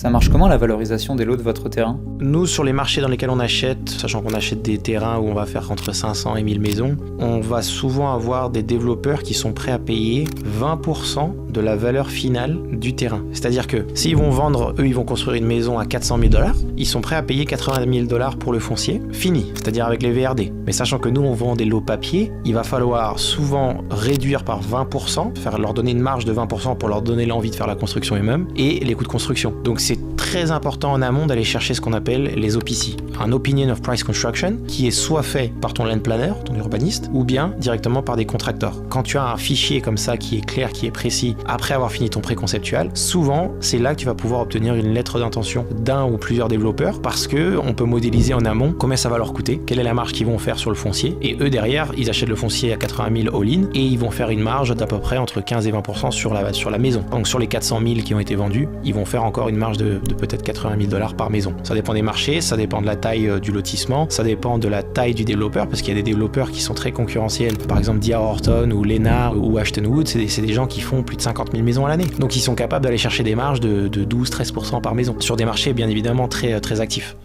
Ça marche comment la valorisation des lots de votre terrain? Nous, sur les marchés dans lesquels on achète, sachant qu'on achète des terrains où on va faire entre 500 et 1000 maisons, on va souvent avoir des développeurs qui sont prêts à payer 20% de la valeur finale du terrain. C'est-à-dire que s'ils vont vendre, eux, ils vont construire une maison à 400 000 $, ils sont prêts à payer 80 000 $ pour le foncier, fini, c'est-à-dire avec les VRD. Mais sachant que nous, on vend des lots papier, il va falloir souvent réduire par 20%, leur donner une marge de 20% pour leur donner l'envie de faire la construction eux-mêmes, et les coûts de construction. Donc c'est très important en amont d'aller chercher ce qu'on appelle les OPC, un Opinion of Price Construction, qui est soit fait par ton land planner, ton urbaniste, ou bien directement par des contracteurs. Quand tu as un fichier comme ça qui est clair, qui est précis, après avoir fini ton préconceptual, souvent c'est là que tu vas pouvoir obtenir une lettre d'intention d'un ou plusieurs développeurs, parce que on peut modéliser en amont combien ça va leur coûter, quelle est la marge qu'ils vont faire sur le foncier, et eux derrière ils achètent le foncier à 80 000 all-in et ils vont faire une marge d'à peu près entre 15 et 20% sur la maison. Donc sur les 400 000 qui ont été vendus, ils vont faire encore une marge de peut-être 80 000 $ par maison. Ça dépend des marchés, ça dépend de la taille du lotissement, ça dépend de la taille du développeur, parce qu'il y a des développeurs qui sont très concurrentiels. Par exemple D.R. Horton ou Lennar ou Ashton Wood, c'est des gens qui font plus de 50 000 maisons à l'année. Donc ils sont capables d'aller chercher des marges de 12-13% par maison sur des marchés bien évidemment très actifs.